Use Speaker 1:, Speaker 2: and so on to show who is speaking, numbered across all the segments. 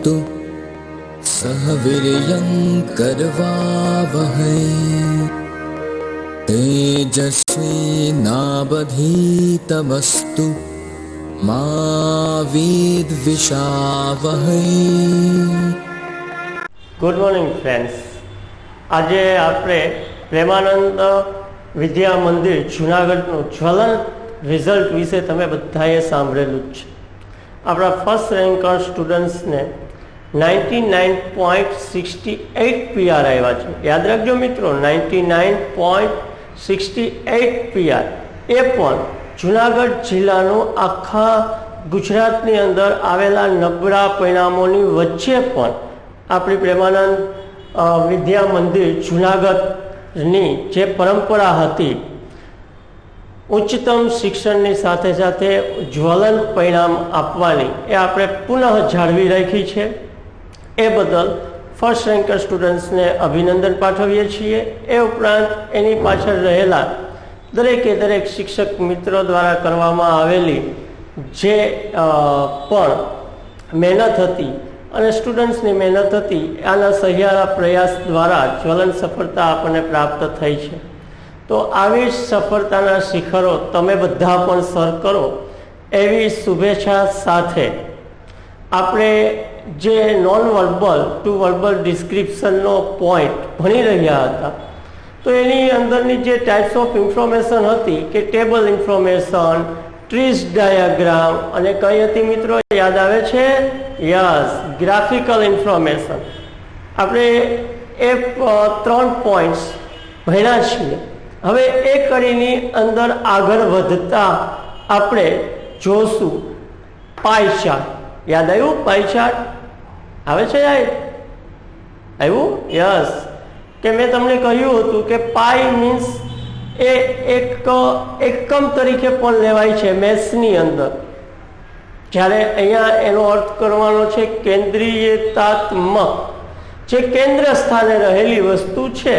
Speaker 1: भुनक्तु सह वीर्यं करवावहै तेजस्विनावधीतमस्तु मा विद्विषावहै।
Speaker 2: Good morning friends. आज आपणे प्रेमानंद विद्या मंदिर जूनागढ़ ज्वलन रिजल्ट विषे तमे बधाए सांभळेलुं ज छे। आपणा फर्स्ट रेंकर स्टूडंट्स ने 99.68 पीआर आव्या छे। याद राखजो मित्रों, 99.68 पीआर ए पण जूनागढ़ जिल्लानो आखा गुजरातनी अंदर आवेला नबळा परिणामोनी वच्चे पण आपणी प्रेमानंद विद्या मंदिर जूनागढ़नी जे परंपरा हती उच्चतम शिक्षणनी साथे साथे ज्वलन परिणाम आपवानी ए आपणे पुनः जाळवी राखी छे। ए बदल फर्स्ट रेंकर स्टूडंट्स ने अभिनंदन पाठवीए छीए। ए उपरांत एनी पाछळ रहेला दरेके दरेक शिक्षक मित्रों द्वारा करवामां आवेली जे पण मेहनत हती અને સ્ટુડન્ટ્સની મહેનત હતી, આના સહિયારા પ્રયાસ દ્વારા જ્વલન સફળતા આપણને પ્રાપ્ત થઈ છે। તો આવી સફળતાના શિખરો તમે બધા પણ સર કરો એવી શુભેચ્છા સાથે આપણે જે નોન વર્બલ ટુ વર્બલ ડિસ્ક્રિપ્શનનો પોઈન્ટ ભણી રહ્યા હતા, તો એની અંદરની જે ટાઈપ્સ ઓફ ઇન્ફોર્મેશન હતી કે ટેબલ ઇન્ફોર્મેશન, ટ્રીઝ ડાયાગ્રામ અને કઈ હતી મિત્રો યાદ આવે છે? Yes, graphical information. આપણે એ 3 પોઈન્ટ્સ ભણ્યા છીએ। હવે એ કડીની અંદર આગળ વધતા આપણે જોશું પાઈ ચાર્ટ। યાદ આવ્યું? પાઈ ચાર્ટ આવે છે? આવ્યું? યસ, કે મેં તમને કહ્યું હતું કે પાઈ મીન્સ એ એક એકમ તરીકે પણ લેવાય છે મેથ્સની અંદર। જ્યારે અહીંયા એનો અર્થ કરવાનો છે કેન્દ્રીયતાત્મક, જે કેન્દ્ર સ્થાને રહેલી વસ્તુ છે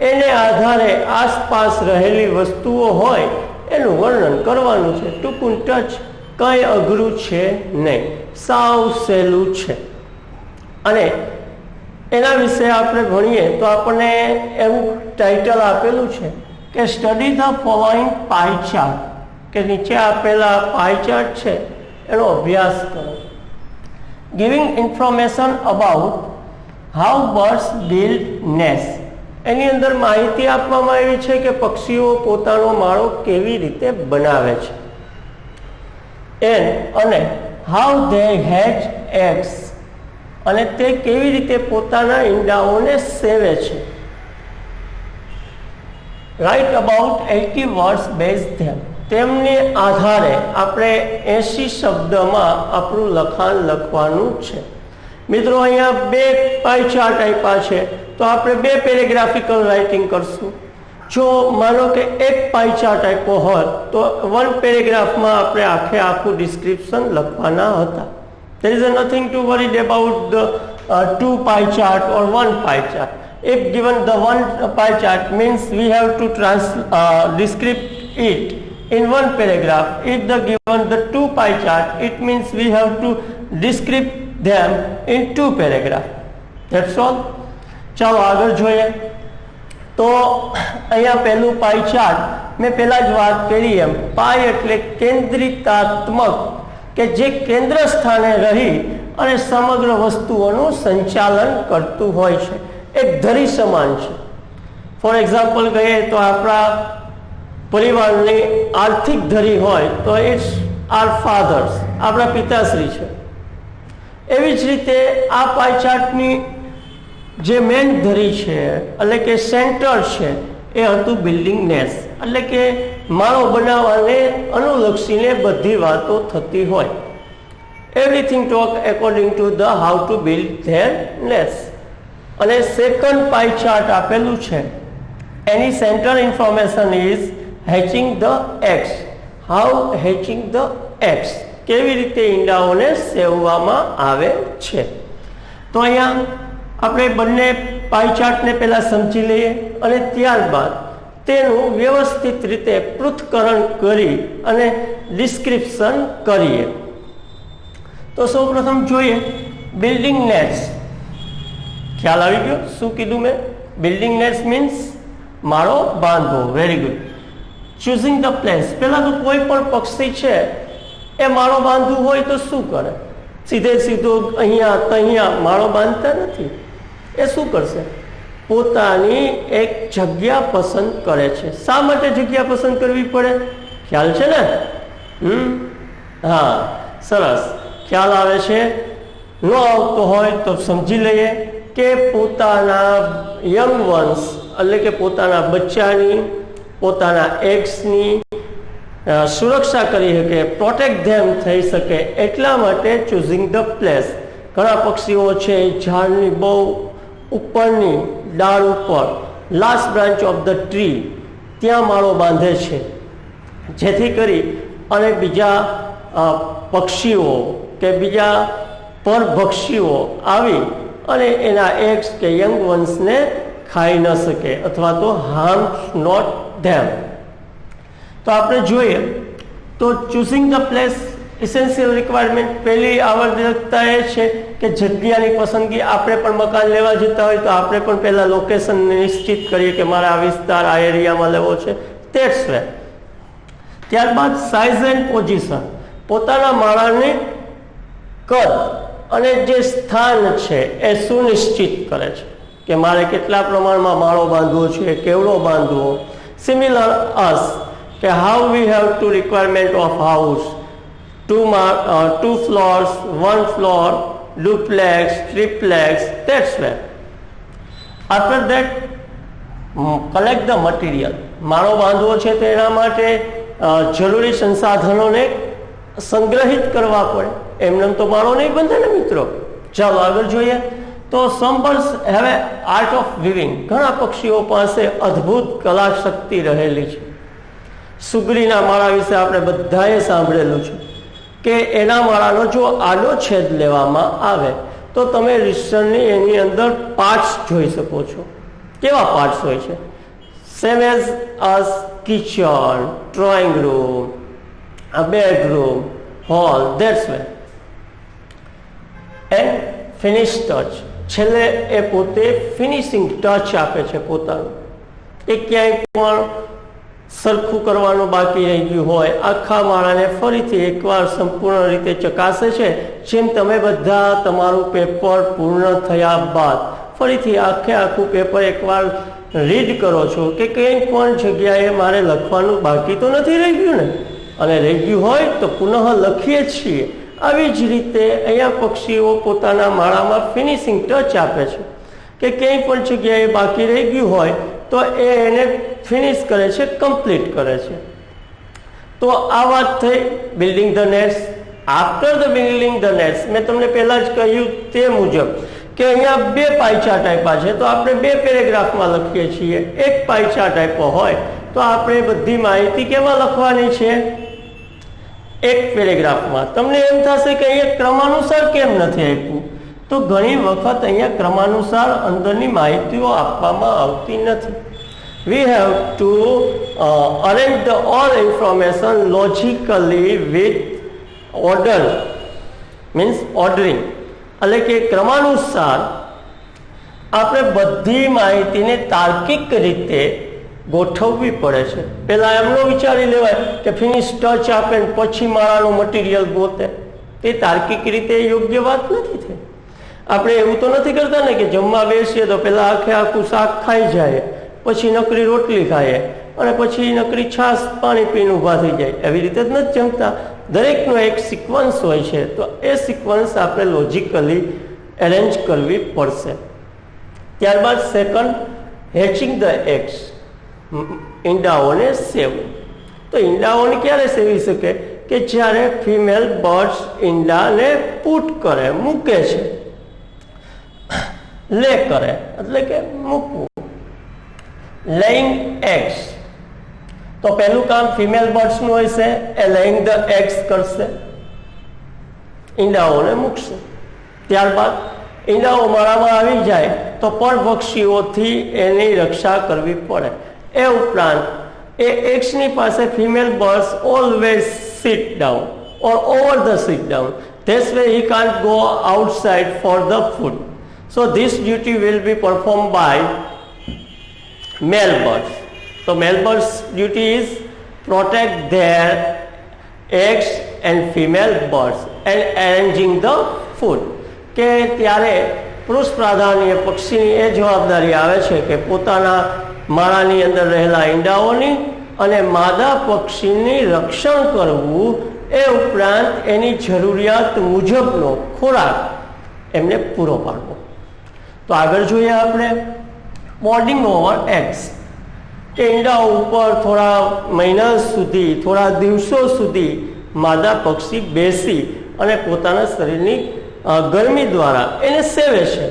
Speaker 2: એને આધારે આસપાસ રહેલી વસ્તુઓ હોય એનું વર્ણન કરવાનું છે। ટૂંકું ટચ, કંઈ અઘરું છે નહીં, સાવ સહેલું છે। અને એના વિશે આપણે ભણીએ તો આપણને એવું ટાઇટલ આપેલું છે કે study the following pie chart, કે નીચે આપેલા પાઈ ચાર્ટ છે એનો અભ્યાસ કરો। Giving information about how birds build nest, એની અંદર માહિતી આપવામાં આવી છે કે પક્ષીઓ પોતાનો માળો કેવી રીતે બનાવે છે। અને હાઉ ધે હેચ એગ્સ, અને તે કેવી રીતે પોતાના ઈંડાઓને સેવે છે। રાઇટ અબાઉટ 80 વર્ડ્સ બેઝ ધેમ, તેમને આધારે આપણે 80 શબ્દમાં આપણું લખાણ લખવાનું છે। મિત્રો અહીંયા 2 પાઈ ચાર્ટ આપ્યા છે, તો આપણે 2 પેરેગ્રાફિકલ રાઇટિંગ કરશું। જો માનો કે 1 પાઈ ચાર્ટ આપ્યો હોત તો 1 પેરેગ્રાફમાં આપણે આખું ડિસ્ક્રિપ્શન લખવાના હતા। there is nothing to worried about the 2 pie chart or 1 pie chart. If given the 1 pie chart means we have to describe it in 1 paragraph. If the given the 2 pie chart, it means we have to describe them in 2 paragraph. That's all. ચાલો આગળ જોઈએ તો અહીંયા પહેલું પાઈ chart મેં પહેલા જ વાત કરી એમ, પાઈ એટલે કેન્દ્રિતાત્મક, કે જે કેન્દ્ર સ્થાને રહી અને સમગ્ર વસ્તુઓનું સંચાલન કરતું હોય છે, એક ધરી સમાન છે। ફોર એક્ઝામ્પલ કહીએ તો આપણા પરિવારની આર્થિક ધરી હોય તો ઇટ્સ આર ફાધર્સ, આપણા પિતાશ્રી છે। એવી જ રીતે આ પાઈ ચાર્ટની જે મેન ધરી છે એટલે કે સેન્ટર છે એ હતું બિલ્ડિંગ નેસ્ટ, એટલે કે માળો બનાવવાને અનુલક્ષીને બધી વાતો થતી હોય। Everything talk according to the how to build their nest. અને સેકન્ડ પાઈ ચાર્ટ આપેલું છે, એની centre information is hatching the eggs, how hatching the eggs, કેવી રીતે ઈંડાઓને સેવવામાં આવે છે। તો અહીંયા આપણે બંને પાઈ ચાર્ટને પહેલા સમજી લઈએ અને ત્યારબાદ તેનું વ્યવસ્થિત રીતે પૃથ્થકરણ કરી અને ડિસ્ક્રિપ્શન કરીએ। તો સૌપ્રથમ જોઈએ બિલ્ડિંગ નેટ્સ, ખ્યાલ આવી ગયો શું કીધું મેં? બિલ્ડિંગ નેટ્સ મીન્સ માળો બાંધવો. Very good. Choosing the place, પેલા તો કોઈ પણ પક્ષી છે એ માળો બાંધવું હોય તો શું કરે? સીધે સીધું અહીંયા તહીંયા માળો બાંધતા નથી. એ શું કરશે? પોતાની એક જગ્યા પસંદ કરે છે. શા માટે જગ્યા પસંદ કરવી પડે? ખ્યાલ છે ને? હા, સરસ ખ્યાલ આવે છે. ન આવતો હોય તો સમજી લઈએ કે પોતાના યંગ વન્સ એટલે કે પોતાના બચ્ચાની, પોતાના એગ્સની સુરક્ષા કરી શકે, પ્રોટેક્ટ ધેમ થઈ શકે એટલા માટે ચૂઝિંગ ધ પ્લેસ. ઘણા પક્ષીઓ છે ઝાડની બહુ ઉપરની ડાળ ઉપર, last branch of the tree, ત્યાં માળો બાંધે છે, જેથી કરી અને બીજા પક્ષીઓ કે બીજા પરભક્ષીઓ આવી અને એના એગ્સ કે યંગ વન્સને ખાઈ ન શકે અથવા તો હાર્મ નોટ ધેમ. તો આપણે જોઈએ તો choosing the place essential requirement પહેલી આવશ્યકતા એ છે કે જગ્યાની પસંદગી. આપણે પણ મકાન લેવા જતા હોય તો આપણે પણ પહેલાં લોકેશન નિશ્ચિત કરીએ કે મારે આ વિસ્તાર આ એરિયામાં લેવો છે. That's way. ત્યારબાદ સાઇઝ એન્ડ પોઝિશન, પોતાના માળાની કદ અને જે સ્થાન છે એ સુનિશ્ચિત કરે છે કે મારે કેટલા પ્રમાણમાં માળો બાંધવો છે, કેવડો બાંધવો. સિમિલર અસ કે how we have two requirement of house, 2 floors, 1 floor, duplex, triplex, that's where. After that, collect the material. માળો બાંધવો છે તો એના માટે જરૂરી સંસાધનોને સંગ્રહિત કરવા પડે. એમને તો માળો નહીં બંધે ને મિત્રો. ચાલો આગળ જોઈએ તો some birds have a art of weaving. ઘણા પક્ષીઓ પાસે અદ્ભુત કલા શક્તિ રહેલી છે. સુગરીના માળા વિશે આપણે બધાએ સાંભળેલું છે કે એના માળાનો જો આડો છેદ લેવામાં આવે તો તમે રીસરની એની અંદર પાર્ટ્સ જોઈ શકો છો. કેવા પાર્ટ્સ હોય છે? Same as us kitchen, drawing room, a bedroom, hall, that's way. And finish touch, છેલ્લે એ પોતે ફિનિશિંગ ટચ આપે છે પોતાનું. એ ક્યાંય પણ સરખું કરવાનું બાકી રહી ગયું હોય આખા માળાને ફરીથી એકવાર સંપૂર્ણ રીતે ચકાસે છે. જેમ તમે બધા તમારું પેપર પૂર્ણ થયા બાદ ફરીથી આખું પેપર એકવાર રીડ કરો છો કે કંઈ પણ જગ્યાએ મારે લખવાનું બાકી તો નથી રહી ગયું ને, અને રહી ગયું હોય તો પુનઃ લખીએ છીએ. આવી જ રીતે અહીંયા પક્ષીઓ પોતાના માળામાં ફિનિશિંગ ટચ આપે છે કે ક્યાંય પણ જગ્યાએ બાકી રહી ગયું હોય તો એને ફિનિશ કરે છે, કમ્પ્લીટ કરે છે. તો આ વાત થઈ building the nets. After the building the nets મેં તમને પહેલાં જ કહ્યું તે મુજબ કે અહીંયા 2 પાઈ ચાર્ટ આપ્યા છે તો આપણે 2 પેરેગ્રાફમાં લખીએ છીએ. 1 પાઈ ચાર્ટ આપ્યો હોય તો આપણે બધી માહિતી કેમાં લખવાની છે? 1 પેરેગ્રાફમાં. તમને એમ થશે કે અહીંયા ક્રમાનુસાર કેમ નથી આપ્યું? તો ઘણી વખત અહીંયા ક્રમાનુસાર અંદરની માહિતીઓ આપવામાં આવતી નથી. We have to arrange the all information logically with order, means ordering. એટલે કે ક્રમાનુસાર આપણે બધી માહિતીને તાર્કિક રીતે ગોઠવવી પડે છે. પહેલા એમનો વિચારી લેવાય કે ફિનિશ ટચ આપે ને પછી માળાનો મટીરિયલ ગોતે. તે તાર્કિક રીતે યોગ્ય વાત નથી થઈ. આપણે એવું તો નથી કરતા ને કે જમવા બેસીએ તો પહેલા આખું શાક ખાઈ જાય, પછી નકરી રોટલી ખાઈએ અને પછી નકરી છાશ પાણી પીને ઊભા થઈ જાય. એવી રીતે જ નથી જમતા. દરેકનો એક સિક્વન્સ હોય છે તો એ સિક્વન્સ આપણે લોજિકલી એરેન્જ કરવી પડશે. ત્યારબાદ સેકન્ડ, હેચિંગ ધ એગ્સ, ઈંડાઓને સેવવું. તો ઈંડાઓને ક્યારે સેવી શકે? કે જ્યારે ફિમેલ બર્ડ્સ ઈંડાને પુટ કરે, મૂકે છે. લે કરે એટલે કે મૂકવું. લેઇંગ એગ્સ, તો પહેલું કામ ફિમેલ બર્ડ્સનું હોય છે, એ લેઇંગ ધ એગ્સ કરશે, ઈંડાઓને મૂકશે. ત્યારબાદ ઈંડાઓ માળામાં આવી જાય તો પરભક્ષીઓથી એની રક્ષા કરવી પડે. એ ઉપરાંત એ એગ્સની પાસે female birds always sit down or over the sit down, This way he can't go outside for the food. So this duty will be performed by male birds. So male birds' duty is protect their eggs and female birds and arranging the food. કે ત્યારે પુરુષ પ્રાધાન્ય પક્ષીની એ જવાબદારી આવે છે કે પોતાના માળાની અંદર રહેલા ઈંડાઓની અને માદા પક્ષીની રક્ષણ કરવું, એ ઉપરાંત એની જરૂરિયાત મુજબનો ખોરાક એમને પૂરો પાડવો. તો આગળ જોઈએ આપણે બોન્ડિંગ ઓવર એગ્સ, કે ઈંડાઓ ઉપર થોડા મહિના સુધી, થોડા દિવસો સુધી માદા પક્ષી બેસી અને પોતાના શરીરની ગરમી દ્વારા એને સેવે છે,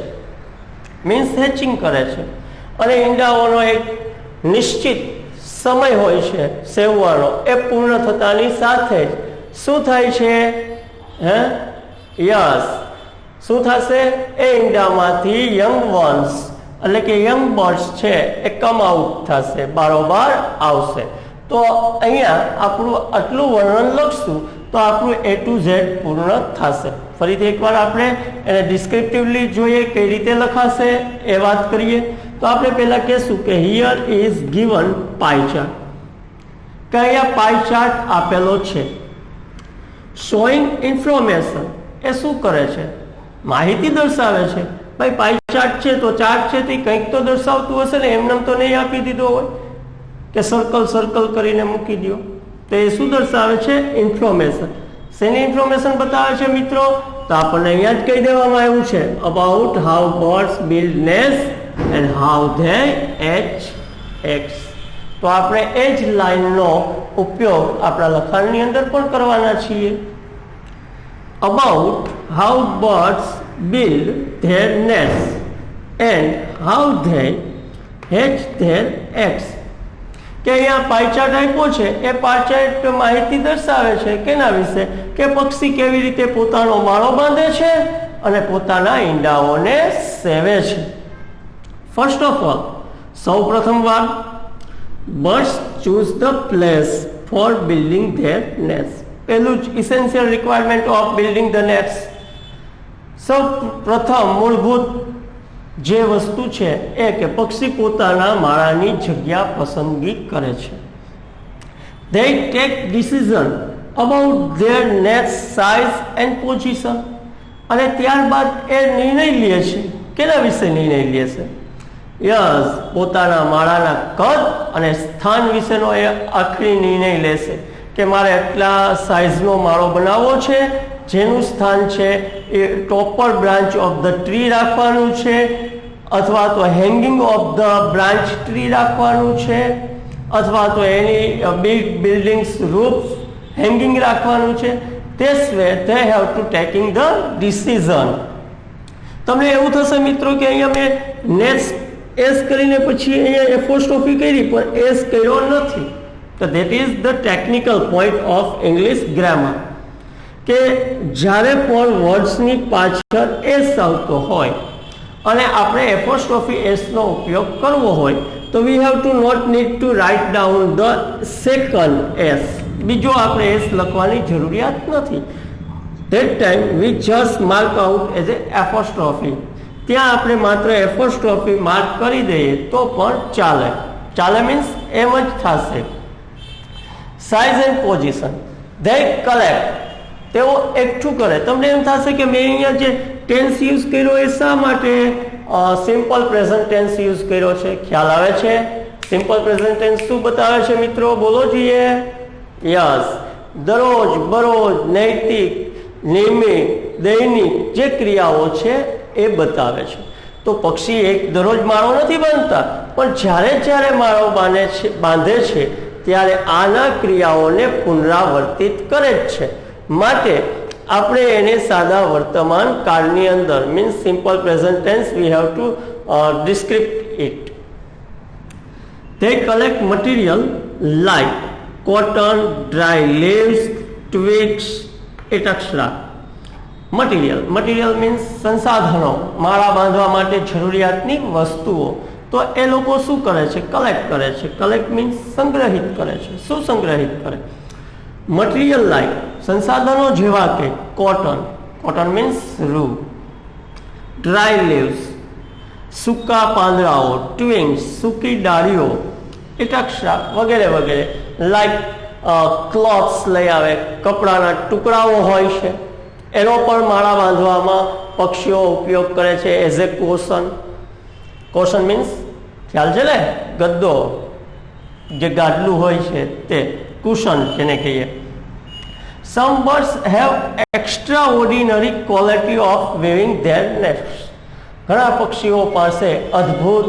Speaker 2: મીન્સ હેચિંગ કરે છે. અને ઈંડાઓનો એક નિશ્ચિત સમય હોય છે સેવવાનો, એ પૂર્ણ થતાની સાથે જ શું થાય છે? યસ, શું થશે? એ ઈંડામાંથી યંગ વન્સ એટલે કે યંગ બર્ડ્સ છે એ કમ આઉટ થશે, બારોબાર આવશે. તો અહીંયા આપણું આટલું વર્ણન લખશું તો આપણું A to Z પૂર્ણ થશે. ફરીથી એકવાર આપણે એને ડિસ્ક્રિપ્ટિવલી જોઈએ કઈ રીતે લખાશે એ વાત કરીએ. તો આપણે પહેલા કહેશું કે here is given pi chart, કે અહીંયા પાઈ ચાર્ટ આપેલો છે. શોઈંગ ઇન્ફોર્મેશન, એ શું કરે છે? માહિતી દર્શાવે છે. ભાઈ પાઈ ચાર્ટ છે તો ચાર્ટ છે તે કંઈક તો દર્શાવતું હશે ને, એમને તો નહીં આપી દીધો હોય કે સર્કલ સર્કલ કરીને મૂકી દો. તો એ શું દર્શાવે છે? ઇન્ફોર્મેશન. શેની ઇન્ફોર્મેશન બતાવે છે મિત્રો? તો આપણને અહીંયા જ કહી દેવામાં આવ્યું છે about how birds build nest and how they hatch eggs. તો આપણે એ જ લાઈનનો ઉપયોગ આપણા લખાણની અંદર પણ કરવાના છીએ. About how birds build their nest and how they hatch there eggs. કે અહીંયા પાયચાર્ટ આપ્યો છે, એ પાયચાર્ટ માહિતી દર્શાવે છે કેના વિશે? કે પક્ષી કેવી રીતે પોતાનો માળો બાંધે છે અને પોતાના ઈંડાઓને સેવે છે. ફર્સ્ટ ઓફ ઓલ, સૌ પ્રથમ વાર birds choose the place four building there nest. પહેલું જ essential requirement of building the nest, સૌ પ્રથમ મૂળભૂત જે વસ્તુ છે એ કે પક્ષી પોતાના માળાની જગ્યા પસંદગી કરે છે. They take decision about their nest size and position. અને ત્યારબાદ એ નિર્ણય લે છે. કેના વિશે નિર્ણય લે છે? યસ, પોતાના માળાના કદ અને સ્થાન વિશેનો એ આખરી નિર્ણય લેશે કે મારે એટલા સાઇઝનો માળો બનાવવો છે, જેનું સ્થાન છે એ topper branch of the tree રાખવાનું છે, અથવા તો hanging of the branch tree રાખવાનું છે, અથવા તો એની બિગ બિલ્ડિંગ્સ રૂફ હેંગિંગ રાખવાનું છે. This way they have to taking the decision. તમને એવું થશે મિત્રો કે અહીંયા મેં નેક્સ્ટ એસ કરીને પછી અહીંયા એપોસ્ટ્રોફી કરી પણ એસ કર્યો નથી. તો that is the technical point of English grammar, કે જ્યારે પણ વર્ડ્સની પાછળ એસ આવતો હોય અને આપણે એપોસ્ટ્રોફી એસનો ઉપયોગ કરવો હોય તો we have to not need to write down the second S. બીજો આપણે એસ લખવાની જરૂરિયાત નથી. That time we just mark out as a apostrophe. ત્યાં આપણે માત્ર એપોસ્ટ્રોફી માર્ક કરી દઈએ તો પણ ચાલે. ચાલે મીન્સ એમ જ થશે. Size and position, they collect, તેઓ એકઠું કરે. તમને એમ થશે કે મેં અહીંયા જે ટેન્સ યુઝ કર્યો એ શા માટે સિમ્પલ પ્રેઝન્ટ ટેન્સ યુઝ કર્યો છે? ખ્યાલ આવે છે? સિમ્પલ પ્રેઝન્ટ ટેન્સ શું બતાવે છે મિત્રો? બોલો જોઈએ. યસ, દરરોજ, બરોજ, નૈતિક, નિયમિત, દૈનિક જે ક્રિયાઓ છે એ બતાવે છે. તો પક્ષી એક દરરોજ માળો નથી બાંધતા, પણ જ્યારે જ્યારે માળો બાંધે છે ત્યારે આના ક્રિયાઓને પુનરાવર્તિત કરે જ છે. માટે આપણે એને સાદા વર્તમાન કાળની અંદર means simple present tense we have to descript it. They collect material like cotton, dry leaves, twigs, etc. Material means સંસાધનો, માળા બાંધવા માટે જરૂરિયાતની વસ્તુઓ. તો એ લોકો શું કરે છે? કલેક્ટ કરે છે. કલેક્ટ મીન્સ સંગ્રહિત કરે છે. શું સંગ્રહિત કરે? મટીરિયલ લાઈક, સંસાધનો જેવા કે કોટન, કોટન મીન્સ રૂ. ડ્રાય લીવ્સ, સૂકા પાંદડાઓ, ટ્વિન્સ, સૂકી ડાળીઓ, ઇટક્ષા વગેરે વગેરે. લાઈક ક્લોથ્સ લઈ આવે, કપડાના ટુકડાઓ હોય છે, એનો પણ માળા બાંધવામાં પક્ષીઓ ઉપયોગ કરે છે as a caution. Caution means ખ્યાલ છે ને, ગદ્દો, જે ગાદલું હોય છે તે, કુશન જેને કહીએ. Some birds have extraordinary quality of weaving their nest. ઘણા પક્ષીઓ પાસે અદ્ભુત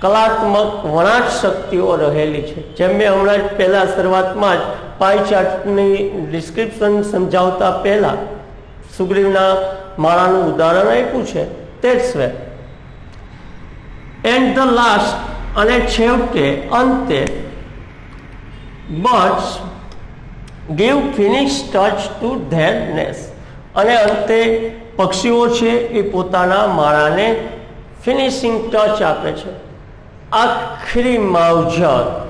Speaker 2: કલાત્મક વણાટ શક્તિઓ રહેલી છે. જેમ મેં હમણાં જ પહેલા શરૂઆતમાં જ પાઈ ચાર્ટની ડિસ્ક્રિપ્શન સમજાવતા પહેલા સુગ્રીવના માળાનું ઉદાહરણ આપ્યું છે. That's way. And the last, અને છેવટે અંતે, birds give finish touch to their nest. અને અંતે પક્ષીઓ છે એ પોતાના માળાને ફિનિશિંગ ટચ આપે છે, આખરી માવજત,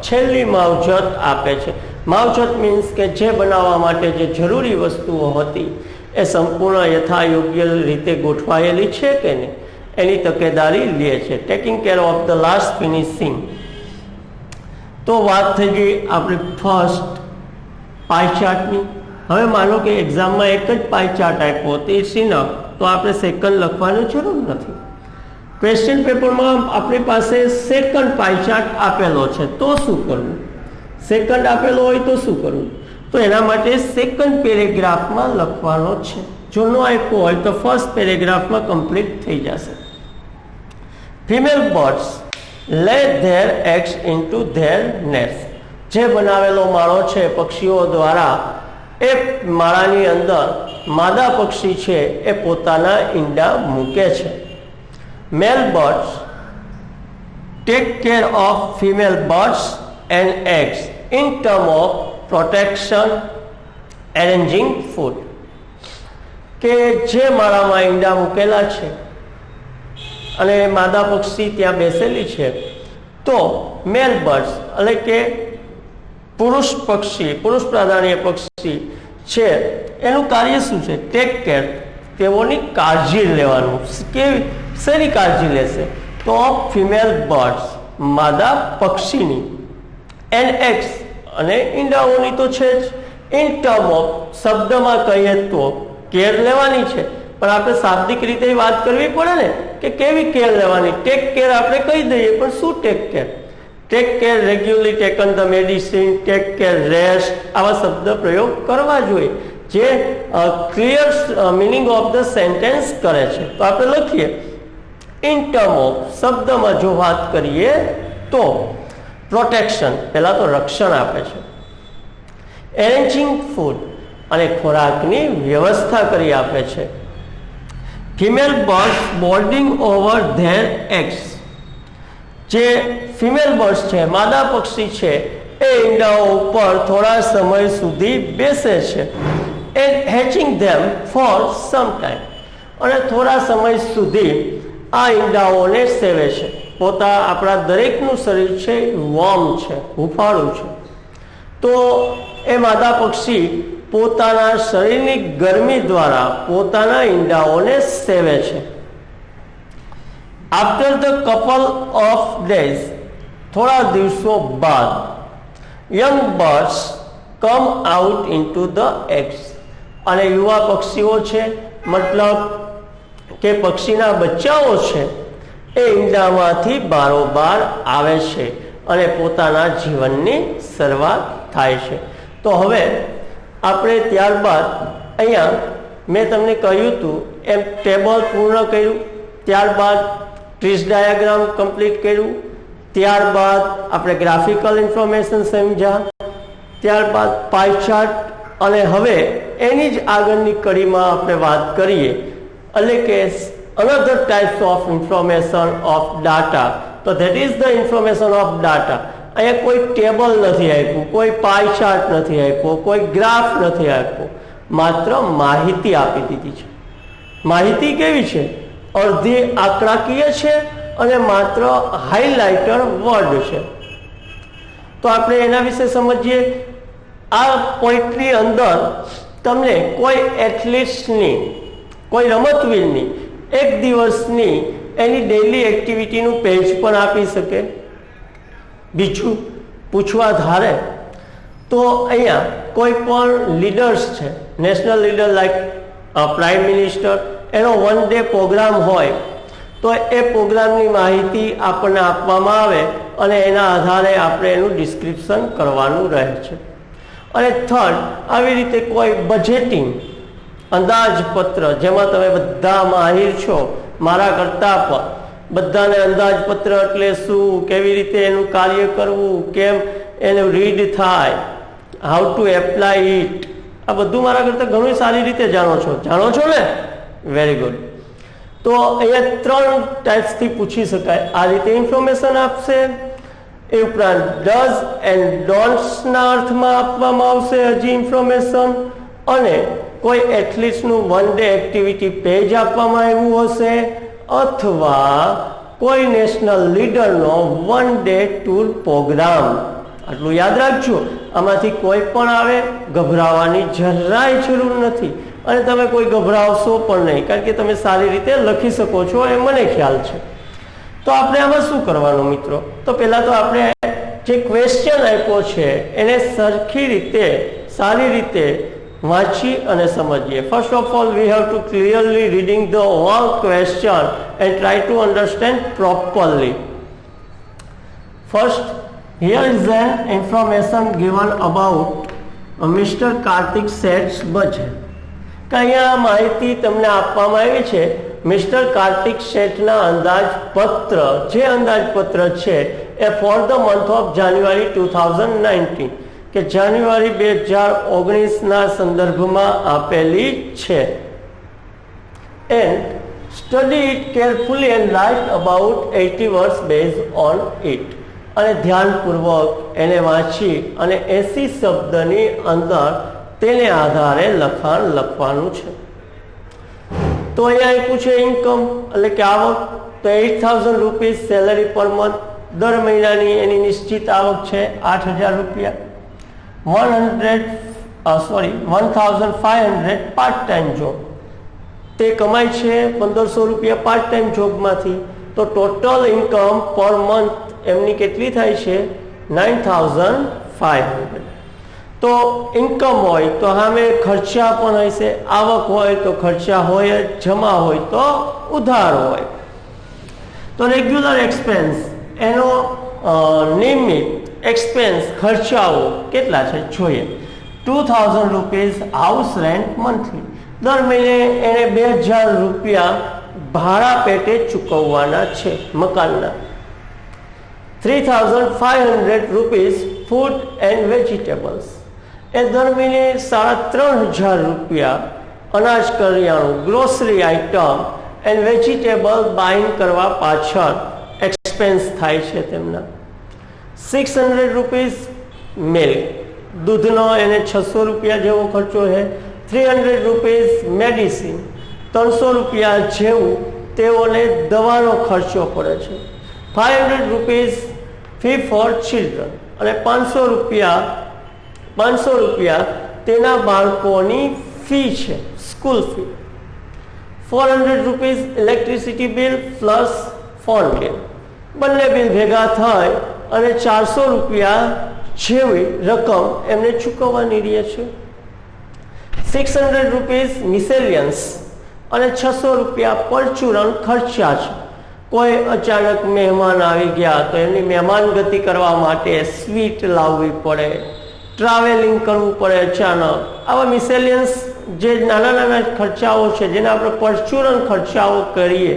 Speaker 2: છેલ્લી માવજત આપે છે. માવજત મીન્સ કે જે બનાવવા માટે જે જરૂરી વસ્તુઓ હતી એ સંપૂર્ણ યથાયોગ્ય રીતે ગોઠવાયેલી છે કે નહીં એની તકેદારી લે છે. Taking care of the last finishing. તો વાત થઈ ગઈ આપણી ફર્સ્ટ પાઈ ચાર્ટની. હવે માનો કે એક્ઝામમાં એક જ પાઈ ચાર્ટ આપ્યો તો ઇટ્સ ઇનફ, તો આપણે સેકન્ડ લખવાની જરૂર નથી. ક્વેશ્ચન પેપરમાં આપણી પાસે સેકન્ડ પાઈ ચાર્ટ આપેલો છે, તો શું કરવું? સેકન્ડ આપેલો હોય તો શું કરવું? તો એના માટે સેકન્ડ પેરેગ્રાફમાં લખવાનો છે. જો ન આપ્યો હોય તો ફર્સ્ટ પેરેગ્રાફમાં કમ્પ્લીટ થઈ જશે. ફિમેલ બર્ડ્સ લે there eggs into there nest. જે બનાવેલો માળો છે પક્ષીઓ દ્વારા, એ માળાની અંદર માદા પક્ષી છે એ પોતાના ઈંડા મૂકે છે. Male birds take care of female birds and eggs in term of protection, arranging food. કે જે માળામાં ઈંડા મૂકેલા છે અને માદા પક્ષી ત્યાં બેસેલી છે, તો મેલ બર્ડ્સ એટલે કે પુરુષ પક્ષી, પુરુષ પ્રાધાન્ય પક્ષી છે, એનું કાર્ય શું છે? ટેક કેર, તેઓની કાળજી લેવાનું. કેવી, શેની કાળજી લેશે? તો ઓફ ફિમેલ બર્ડ્સ, માદા પક્ષીની, એન્ડ એગ્સ, અને ઈંડાઓની તો છે જ. ઇન ટર્મ ઓફ, શબ્દમાં કહીએ તો કેર લેવાની છે, પણ આપણે શાબ્દિક રીતે વાત કરવી પડે ને કે કેવી કેર લેવાની. ટેક કેર આપણે કહી દઈએ, પણ શું take care? Take care, regularly taken the medicine, take care, rest, આવા શબ્દ પ્રયોગ કરવા જોઈએ જે clear meaning of the sentence કરે છે. તો આપણે લખીએ ઇન ટર્મ ઓફ, શબ્દમાં જો વાત કરીએ તો પ્રોટેક્શન, પહેલાં તો રક્ષણ આપે છે. એરેન્જિંગ ફૂડ, અને ખોરાકની વ્યવસ્થા કરી આપે છે. Female birds boarding over there eggs. જે ફિમેલ બર્ડ્સ છે, માદા પક્ષી છે, એ ઈંડાઓ ઉપર થોડા સમય સુધી બેસે છે. And hatching them for some time, અને થોડા સમય સુધી આ ઈંડાઓને સેવે છે. આપણા દરેકનું શરીર છે વોર્મ છે, હૂંફાળું છે, તો એ માદા પક્ષી પોતાના શરીરની ગરમી દ્વારા પોતાના ઈંડાઓને સેવે છે. After the couple of days, થોડા દિવસો બાદ, young birds come out into the eggs. અને યુવા પક્ષીઓ છે, મતલબ કે પક્ષીના બચ્ચાઓ છે, એ ઈંડામાંથી બારોબાર આવે છે અને પોતાના જીવનની શરૂઆત થાય છે. તો હવે આપણે ત્યારબાદ અહીંયા મેં તમને કહ્યું હતું એમ ટેબલ પૂર્ણ કર્યું, ત્યારબાદ ટ્રીસ ડાયાગ્રામ કમ્પ્લીટ કર્યું, ત્યારબાદ આપણે ગ્રાફિકલ ઇન્ફોર્મેશન સમજ્યા, ત્યારબાદ પાઈ ચાર્ટ, અને હવે એની જ આગળની કડીમાં આપણે વાત કરીએ એટલે કે another types of information of data. તો that is the information of data. અહીંયા કોઈ ટેબલ નથી આપ્યું, કોઈ પાઈ ચાર્ટ નથી આપ્યો, કોઈ ગ્રાફ નથી આપ્યો, માત્ર માહિતી આપી દીધી છે. માહિતી કેવી છે? અડધી આંકડાકીય છે અને માત્ર હાઇલાઇટર વર્ડ છે. તો આપણે એના વિશે સમજીએ. આ પોઈન્ટની અંદર તમને કોઈ એથ્લીટ્સની કોઈ રમતવીરની એક દિવસની એની ડેઇલી એક્ટિવિટીનું પેજ પણ આપી શકે. બીજું પૂછવા ધારે તો અહીંયા કોઈ પણ લીડર્સ છે, national leader like prime minister, એનો 1 ડે પ્રોગ્રામ હોય તો એ પ્રોગ્રામની માહિતી આપણને આપવામાં આવે અને એના આધારે આપણે એનું ડિસ્ક્રિપ્શન કરવાનું રહે છે. અને થર્ડ, આવી રીતે કોઈ બજેટિંગ અંદાજપત્ર, જેમાં તમે બધા માહિર છો મારા કરતાં પણ, બધાને અંદાજપત્ર એટલે શું, કેવી રીતે એનું કાર્ય કરવું, કેમ એનું રીડ થાય, હાઉ ટુ એપ્લાય ઇટ, આ બધું મારા કરતાં ઘણું સારી રીતે જાણો છો ને? Very good. તો અહીંયા 3 ટાઈપ્સથી પૂછી શકાય. આ રીતે ઇન્ફોર્મેશન આપશે. એ ઉપરાંત ડઝ એન્ડ ડોન્ટ્સના અર્થમાં આપવામાં આવશે હજી ઇન્ફોર્મેશન, અને કોઈ એથ્લીટ્સનું 1 ડે એક્ટિવિટી પેજ આપવામાં આવ્યું હશે, અથવા કોઈ નેશનલ લીડરનો 1 ડે ટૂર પ્રોગ્રામ. આટલું યાદ રાખજો. આમાંથી કોઈ પણ આવે, ગભરાવાની જરાય જરૂર નથી, અને તમે કોઈ ગભરાવશો પણ નહીં, કારણ કે તમે સારી રીતે લખી શકો છો એ મને ખ્યાલ છે. તો આપણે આમાં શું કરવાનું મિત્રો? તો પહેલાં તો આપણે જે ક્વેશ્ચન આપ્યો છે એને સરખી રીતે, સારી રીતે વાંચી અને સમજીએ. First of all we have to clearly reading the whole question and try to understand properly. First, here is an information given about Mr. Karthik Sheth's budget. કે અહીંયા માહિતી તમને આપવામાં આવી છે મિસ્ટર કાર્તિક શેઠના અંદાજપત્ર. જે અંદાજપત્ર છે એ ફોર ધ મંથ ઓફ જાન્યુઆરી 2019, કે જાન્યુઆરી 2019ના સંદર્ભમાં આપેલી છે. And study it carefully and write about 80 words based on it. અને ધ્યાનપૂર્વક એને વાંચી અને 80 શબ્દની અંદર તેને આધારે લખાણ લખવાનું છે. તો અહીંયા પૂછે ઇન્કમ એટલે કે આવક, તો 8000 રૂપીસ સેલરી પર મંથ, દર મહિનાની એની નિશ્ચિત આવક છે 8000 રૂપિયા. 1500 પાર્ટ ટાઈમ જોબ, તે કમાય છે 1500 રૂપિયા પાર્ટ ટાઈમ જોબમાંથી. તો ટોટલ ઇન્કમ પર મંથ એમની કેટલી થાય છે? 9500. તો ઇન્કમ હોય તો સામે ખર્ચા પણ હશે, આવક હોય તો ખર્ચા હોય, જમા હોય તો ઉધાર હોય. તો રેગ્યુલર એક્સપેન્સ, એનો નિયમિત એક્સપેન્સ, ખર્ચાઓ કેટલા છે જોઈએ. 2000 રૂપીસ હાઉસ રેન્ટ મંથલી, દર મહિને એને 2000 રૂપિયા ભાડા પેટે ચૂકવવાના છે મકાનના. 3500 રૂપીસ ફૂડ એન્ડ વેજીટેબલ્સ, એ દર મહિને 3500 રૂપિયા અનાજ કરિયાણું, grocery item and vegetable buying કરવા પાછળ એક્સપેન્સ થાય છે તેમના. 600 રૂપીસ મિલ્ક, દૂધનો એને 600 રૂપિયા જેવો ખર્ચો છે. 300 રૂપીસ મેડિસિન, 300 રૂપિયા જેવું તેઓને દવાનો ખર્ચો પડે છે. 500 રૂપીસ ફી ફોર ચિલ્ડ્રન, અને 500 રૂપિયા તેના બાળકોની ફી છે, school fee. 400 rupees electricity bill plus phone bill, બંને બિલ ભેગા થાય અને 400 રૂપિયા જેવી રકમ એમને ચૂકવવાની રહે છે. 600 રૂપીસ મિસેલિયન્સ, અને 600 રૂપિયા પરચુરણ ખર્ચા છે. કોઈ અચાનક મહેમાન આવી ગયા તો એમની મહેમાન ગતિ કરવા માટે સ્વીટ લાવવી પડે, ટ્રાવેલિંગ કરવું પડે અચાનક. આવા મિસેલિયન્સ જે નાના નાના ખર્ચાઓ છે, જેને આપણે પરચુરણ ખર્ચાઓ કરીએ,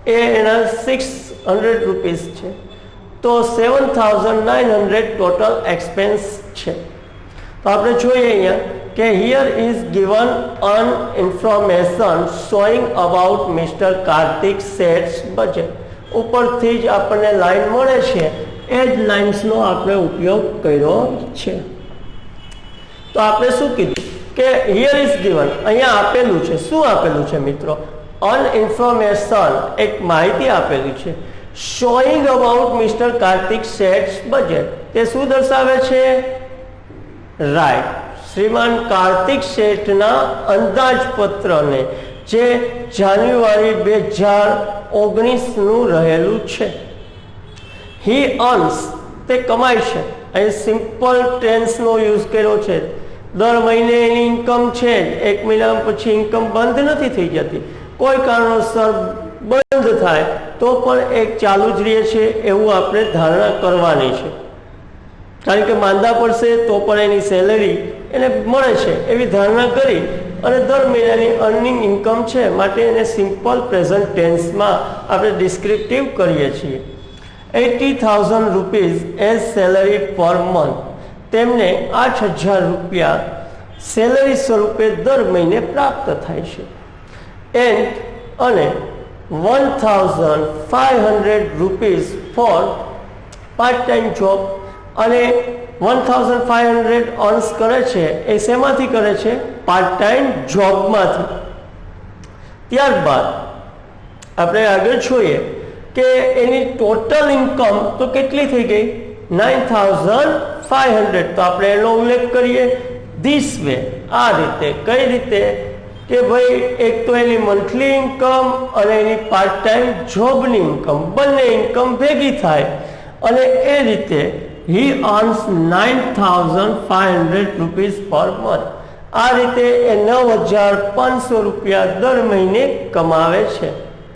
Speaker 2: એ એના 600 રૂપીસ છે. તો 7900 ટોટલ એક્સપેન્સ છે. તો આપણે જોઈએ અહીંયા કે here is given an information showing about mister Kartik Sheth's budget. ઉપરથી જ આપણને લાઈન મળે છે, એ જ લાઇન્સનો આપણે ઉપયોગ કર્યો છે. તો આપણે શું કીધું કે હિયર ઇઝ ગિવન, અહીંયા આપેલું છે. શું આપેલું છે મિત્રો? અન ઇન્ફોર્મેશન, એક માહિતી આપેલી છે. Showing about mister Kartik Sheth's budget, તે શું દર્શાવે છે? રાઈટ, શ્રીમાન કાર્તિક શેઠના અંદાજપત્રને જે જાન્યુઆરી 2019નું રહેલું છે. હી અર્ન્સ, તે કમાય છે. અહીં સિમ્પલ ટેન્સનો યુઝ કર્યો છે. દર મહિને એની ઇન્કમ છે, એક મહિના પછી ઇન્કમ બંધ નથી થઈ જતી. કોઈ કારણોસર બંધ થાય તો પણ એક ચાલુ જ રહે છે એવું આપણે ધારણા કરવાની છે. કારણ કે માંદા પડશે તો પણ એની સેલરી એને મળે છે એવી ધારણા કરી અને દર મહિનાની અર્નિંગ ઇન્કમ છે, માટે એને સિમ્પલ પ્રેઝન્ટ ટેન્સમાં આપણે ડિસ્ક્રિપ્ટિવ કરીએ છીએ. 80,000 rupees as salary per month, તેમને 8,000 રૂપિયા સેલરી સ્વરૂપે દર મહિને પ્રાપ્ત થાય છે. અને 1,500 rupees for part time job, અને 1,500 અર્ન્સ કરે છે એ શેમાંથી કરે છે? પાર્ટ ટાઈમ જોબમાંથી. ત્યારબાદ આપણે આગળ જોઈએ કે એની ટોટલ ઇન્કમ તો કેટલી થઈ ગઈ? 9,500. તો આપણે એનો ઉલ્લેખ કરીએ ધીસ વે, આ રીતે. કઈ રીતે? કે ભાઈ એક તો એની મંથલી ઇન્કમ અને એની પાર્ટ ટાઈમ જોબની ઇન્કમ, બંને ઇન્કમ ભેગી થાય અને એ રીતે હી અર્ન્સ 9,500 રૂપીઝ પર મંથ. આ રીતે એ 9,500 રૂપિયા દર મહિને કમાવે છે,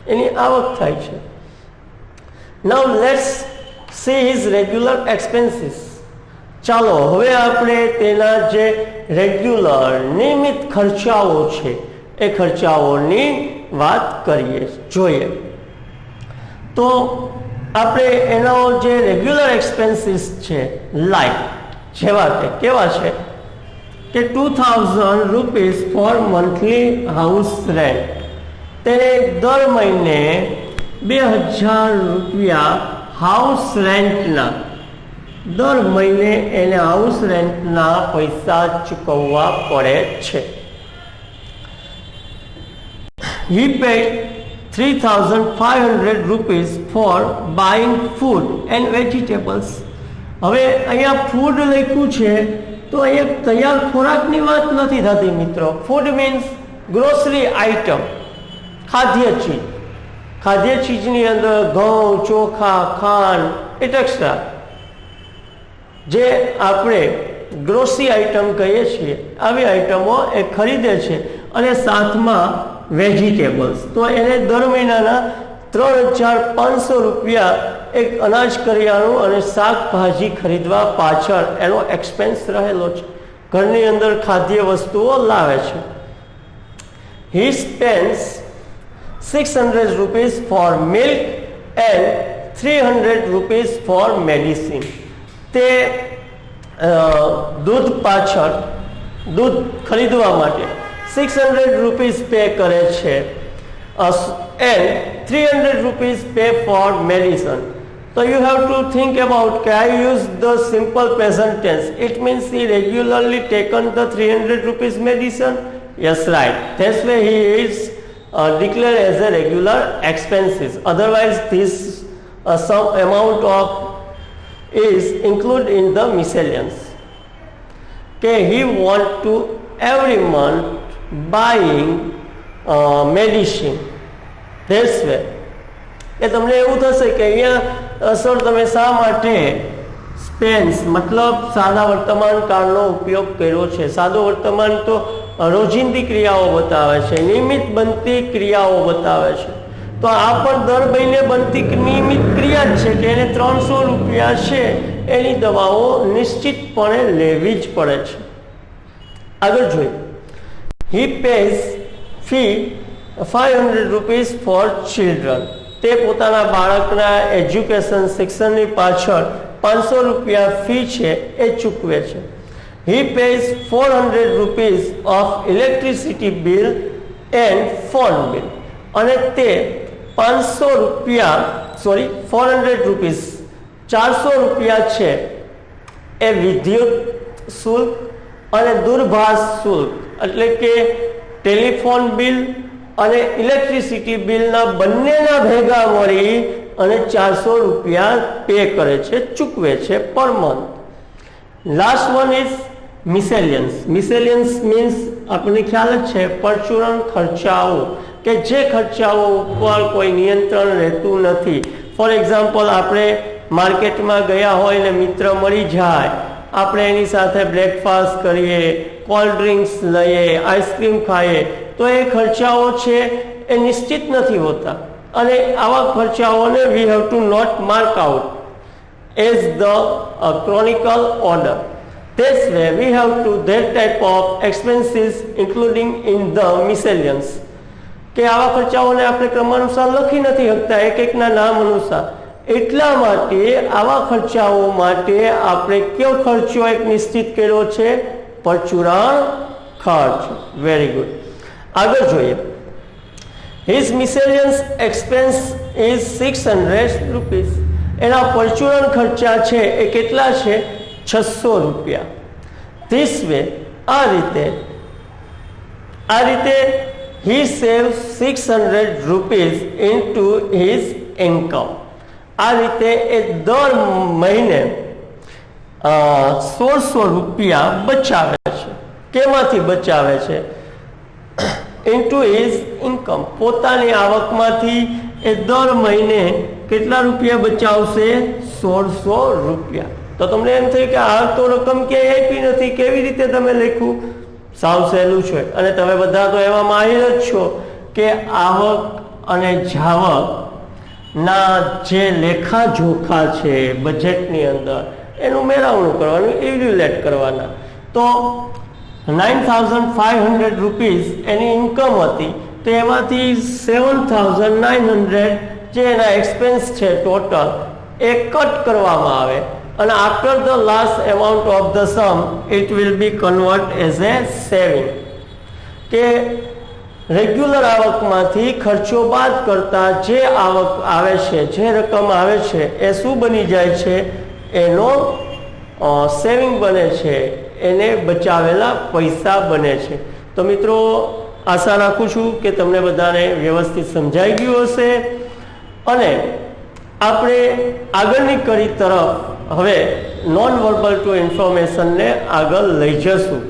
Speaker 2: એની આવક થાય છે. Now let's see his regular expenses. ચાલો હવે આપણે તેના જે રેગ્યુલર નિયમિત ખર્ચાઓ છે એ ખર્ચાઓની વાત કરીએ, જોઈએ. તો આપણે એનો જે રેગ્યુલર એક્સપેન્સીસ છે, લાઈક જેવા કે કેવા છે કે 2,000 rupees four monthly house rent. તેને દર મહિને 2,000 રૂપિયા હાઉસ રેન્ટના, દર મહિને એને હાઉસ રેન્ટના પૈસા ચૂકવવા પડે છે. He paid 3,500 rupees for buying food and vegetables. હવે અહીંયા ફૂડ લખ્યું છે તો અહીંયા તૈયાર ખોરાકની વાત નથી થતી મિત્રો. ફૂડ મીન્સ ગ્રોસરી આઇટમ, ખાદ્ય ચીજ. ખાદ્ય ચીજની અંદર ઘઉં, ચોખા, ખાંડ એટેક્સ્ટ્રા જે આપણે ગ્રોસરી આઇટમ કહીએ છીએ, આવી આઇટમો એ ખરીદે છે. અને સાથમાં વેજીટેબલ્સ, તો એને દર મહિનાના 3,500 રૂપિયા એક અનાજ કરિયાણું અને શાકભાજી ખરીદવા પાછળ એનો એક્સપેન્સ રહેલો છે. ઘરની અંદર ખાદ્ય વસ્તુઓ લાવે છે. હી સ્પેન્ડ્સ 600 rupees four milk and 300 rupees four medicine. તે દૂધ પાછળ, દૂધ ખરીદવા માટે 600 રૂપીઝ પે કરે છે and 300 rupees pay for medicine. So you have to think about, can I use the simple present tense? It means he regularly taken the 300 rupees medicine. Yes, right. That's why he is declared as a regular expenses. Otherwise, this some amount of is included in the miscellaneous. Okay, he want to every month buying medicine. That's why. કે તમને એવું થશે કે અહીંયા sir તમે શા માટે સ્પેન્સ મતલબ સાદા વર્તમાન કાળનો ઉપયોગ કર્યો છે? સાદો વર્તમાન તો રોજિંદી ક્રિયાઓ બતાવે છે, નિયમિત બનતી ક્રિયાઓ બતાવે છે. તો આ પણ દર મહિને બનતી નિયમિત ક્રિયા જ છે કે એને 300 રૂપિયા છે એની દવાઓ નિશ્ચિતપણે લેવી જ પડે છે. આગળ જોઈએ. He pays fee 500 rupees for children. તે પોતાના બાળકના એજ્યુકેશન, શિક્ષણની પાછળ 500 રૂપિયા ફી છે એ ચૂકવે છે. He pays 400 rupees of electricity bill and phone bill. અને તે 500 રૂપિયા 400 રૂપીઝ 400 રૂપિયા છે એ વિદ્યુત શુલ્ક અને દૂરભાષ શુલ્ક એટલે કે ટેલિફોન બિલ અને ઇલેક્ટ્રિસિટી બિલના બંનેના ભેગા મળી અને 400 રૂપિયા પે કરે છે, ચૂકવે છે per month. Last one is miscellaneous means આપણને ખ્યાલ જ છે પરચુરણ ખર્ચાઓ કે જે ખર્ચાઓ ઉપર કોઈ નિયંત્રણ રહેતું નથી. ફોર એક્ઝામ્પલ, આપણે માર્કેટમાં ગયા હોય ને મિત્ર મળી જાય, આપણે એની સાથે બ્રેકફાસ્ટ કરીએ, કોલ્ડ ડ્રિંક્સ લઈએ, આઈસ્ક્રીમ ખાઈએ, તો એ ખર્ચાઓ છે એ નિશ્ચિત નથી હોતા અને આવા ખર્ચાઓને we have to not mark out as the chronicle order. This way we have to that type of expenses including in the miscellaneous. કે આવા ખર્ચાઓને આપણે ક્રમાનુસાર લખી નથી શકતા એક એકના નામ અનુસાર. એટલા માટે આવા ખર્ચાઓ માટે આપણે કયો ખર્ચો એક નિશ્ચિત કર્યો છે? પરચુરણ ખર્ચ. Very good. આગળ જોઈએ. His miscellaneous expense is 600 rupees. એના પરચુરણ ખર્ચા છે એ કેટલા છે? 600 રૂપિયા. This way, આ રીતે he saves 600 rupees into his income. આ રીતે એ દર મહિને 1600 રૂપિયા બચાવે છે. કેમાંથી બચાવે છે? into his income. પોતાની આવકમાંથી એ દર મહિને કેટલા રૂપિયા બચાવશે? 1600 રૂપિયા. તો તમને એમ થયું કે આ તો રકમ ક્યાંય આપી નથી, કેવી રીતે તમે લખ્યું? સાવ સહેલું છે અને તમે બધા તો એવા માહિર જ છો કે આવક અને જાવક ના જે લેખા જોખા છે બજેટની અંદર એનું મેળવણું કરવાનું, ઇવેલ્યુએટ કરવાના. તો 9,500 રૂપીસ એની ઇન્કમ હતી, તો એમાંથી 7,900 જે એના એક્સપેન્સ છે ટોટલ એ કટ કરવામાં આવે અને after the last amount of the sum it will be convert as a saving. કે રેગ્યુલર આવકમાંથી ખર્ચો બાદ કરતા જે આવક આવે છે, જે રકમ આવે છે એ શું બની જાય છે? એનો સેવિંગ બને છે, એને બચાવેલા પૈસા બને છે. તો મિત્રો, આશા રાખું છું કે તમને બધાને વ્યવસ્થિત સમજાઈ ગયું હશે અને આપણે આગળની કડી તરફ હવે નોન વર્બલ ટુ ઇન્ફોર્મેશનને આગળ લઈ જશું.